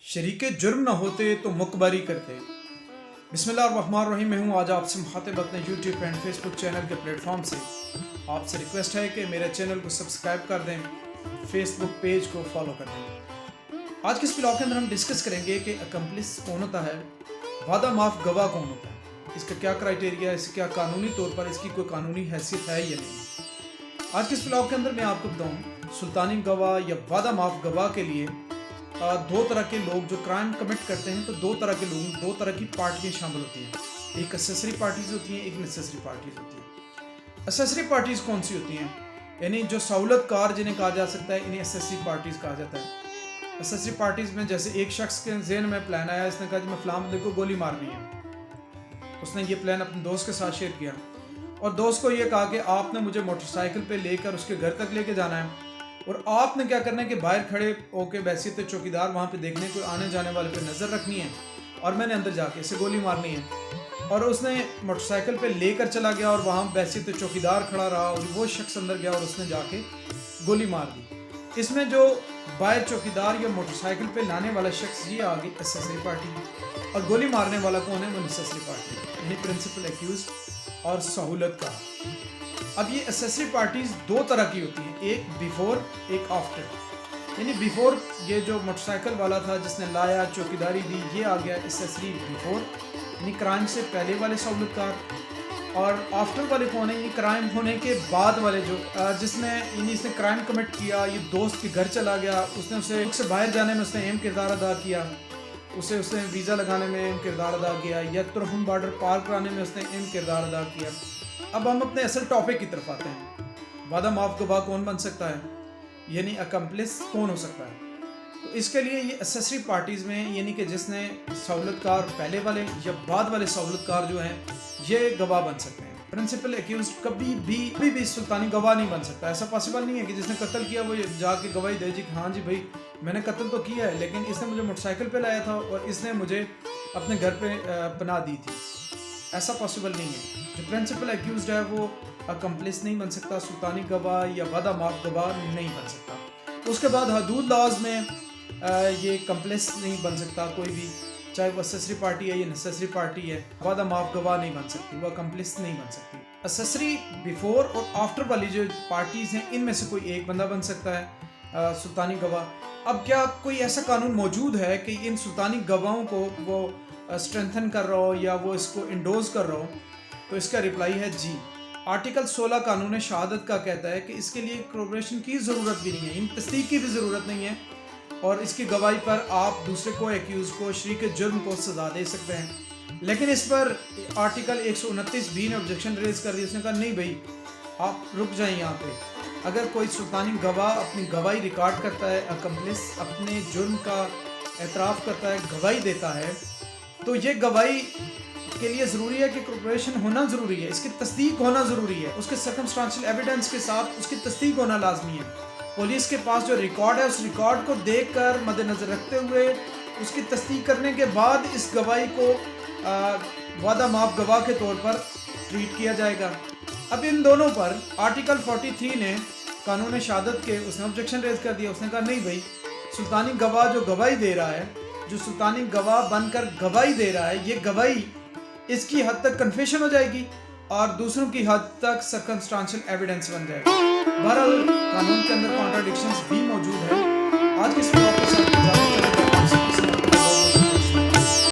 शरीके जुर्म न होते तो मुकबरी करते। बिस्मिल्लाहिर्रहमानिर्रहीम। मैं हूँ आज आपसे मुखातिब अपने यूट्यूब एंड फेसबुक चैनल के प्लेटफॉर्म से। आपसे रिक्वेस्ट है कि मेरे चैनल को सब्सक्राइब कर दें, फेसबुक पेज को फॉलो कर दें। आज के इस ब्लॉग के अंदर हम डिस्कस करेंगे कि अकम्पलिस कौन होता है, वादा माफ गवाह कौन होता है, इसका क्या क्राइटेरिया है, इसका क्या कानूनी तौर पर इसकी कोई कानूनी हैसियत है या नहीं। आज के इस ब्लॉग के अंदर मैं आपको बताऊँ सुल्तानी गवाह या वादा माफ गवाह के लिए दो तरह के लोग जो क्राइम कमिट करते हैं, तो दो तरह के लोग, दो तरह की पार्टियां शामिल होती हैं। एक असेसरी पार्टीज होती हैं, एक नेसेसरी पार्टीज होती हैं। असेसरी पार्टीज कौन सी होती हैं? यानी जो सहूलतकार जिन्हें कहा जा सकता है, इन्हें असेसरी पार्टीज कहा जाता है। असेसरी पार्टीज में जैसे एक शख्स के ज़हन में प्लान आया, इसने कहा कि मैं फलां बंदे को गोली मारनी है। उसने ये प्लान अपने दोस्त के साथ शेयर किया और दोस्त को ये कहा कि आपने मुझे मोटरसाइकिल पे लेकर उसके घर तक लेके जाना है और आपने क्या करना है कि बाहर खड़े होकर बैसियत चौकीदार वहाँ पे देखने को आने जाने वाले पे नज़र रखनी है और मैंने अंदर जाके इसे गोली मारनी है। और उसने मोटरसाइकिल पे लेकर चला गया और वहाँ बैसियत चौकीदार खड़ा रहा और वो शख्स अंदर गया और उसने जाके गोली मार दी। इसमें जो बाहर चौकीदार या मोटरसाइकिल पे लाने वाला शख्स ये आ गई असेसरी पार्टी और गोली मारने वाला कौन है? वो नेसेसरी पार्टी, यानी प्रिंसिपल एक्यूज और सहूलत का। अब ये असेसरी पार्टीज दो तरह की होती हैं, एक बिफोर एक आफ्टर। यानी बिफोर ये जो मोटरसाइकिल वाला था जिसने लाया चौकीदारी दी, ये आ गया असेसरी बिफोर, यानी क्राइम से पहले वाले सहूलतकार। और आफ्टर वाले कौन है? ये क्राइम होने के बाद वाले जो जिसने यानी इसने क्राइम कमिट किया, ये दोस्त के घर चला गया, उसने उसे बाहर जाने में उसने अहम किरदार अदा किया, उसने वीज़ा लगाने में अहम किरदार अदा किया, या तुरहुम बॉर्डर पार कराने में उसने अहम किरदार अदा किया। अब हम अपने असल टॉपिक की तरफ आते हैं। वादा माफ गवाह कौन बन सकता है, यानी अकम्पलिस कौन हो सकता है? तो इसके लिए ये असेसरी पार्टीज़ में, यानी कि जिसने सहूलतकार पहले वाले या बाद वाले सहूलतकार जो हैं, ये गवाह बन सकते हैं। प्रिंसिपल एक्यूज कभी भी सुल्तानी गवाह नहीं बन सकता। ऐसा पॉसिबल नहीं है कि जिसने कत्ल किया वो जाके गवाही दे जी हाँ जी भाई मैंने कत्ल तो किया है, लेकिन इसने मुझे मोटरसाइकिल पे लाया था और इसने मुझे अपने घर पे पनाह दी थी। ऐसा पॉसिबल नहीं है। जो प्रिंसिपल एक्यूज्ड है वो अकम्पलिस नहीं बन सकता, सुल्तानी गवाह या वादा माफ गवाह नहीं बन सकता। उसके बाद हदूद लॉज में ये कम्पलिस नहीं बन सकता कोई भी, चाहे वो असेसरी पार्टी है या नेसेसरी पार्टी है। वादा माफ गवाह नहीं बन सकती, वो अकम्पलिस नहीं बन सकती। असेसरी बिफोर और आफ्टर वाली जो पार्टीज़ हैं, इनमें से कोई एक बंदा बन सकता है सुल्तानी गवाह। अब क्या कोई ऐसा कानून मौजूद है कि इन सुल्तानी गवाहों को वो स्ट्रेंथन कर रहा हो या वो इसको इंडोज कर रहा हो? तो इसका रिप्लाई है जी। आर्टिकल 16 कानून शहादत का कहता है कि इसके लिए कोऑपरेशन की ज़रूरत भी नहीं है, इन तस्दीक की भी ज़रूरत नहीं है, और इसकी गवाही पर आप दूसरे को एक्यूज़ को शरीक जुर्म को सज़ा दे सकते हैं। लेकिन इस पर आर्टिकल 129B ने ऑब्जेक्शन रेज कर दी। उसने कहा नहीं भाई आप रुक जाएं यहाँ पे। अगर कोई सुल्तानी गवाह अपनी गवाही रिकॉर्ड करता है, अकम्पलिस अपने जुर्म का एतराफ़ करता है, गवाही देता है, तो ये गवाही के लिए ज़रूरी है कि कोऑपरेशन होना ज़रूरी है, इसकी तस्दीक होना ज़रूरी है, उसके सर्कमस्टांशियल एविडेंस के साथ उसकी तस्दीक होना लाजमी है। पुलिस के पास जो रिकॉर्ड है, उस रिकॉर्ड को देखकर मद्देनज़र रखते हुए उसकी तस्दीक करने के बाद इस गवाही को वादा माफ गवाह के तौर पर ट्रीट किया जाएगा। अब इन दोनों पर आर्टिकल 43 ने कानून शहादत के उसने ऑब्जेक्शन रेज कर दिया। उसने कहा नहीं भाई, सुल्तानी गवाह जो गवाही दे रहा है, जो सुल्तानी गवाह बनकर गवाही दे रहा है, ये गवाही इसकी हद तक कन्फेशन हो जाएगी और दूसरों की हद तक सर्कमस्टांशियल एविडेंस बन जाएगा। बहरहाल कानून के अंदर कॉन्ट्राडिक्शंस भी मौजूद है। आज के इस ब्लॉग के साथ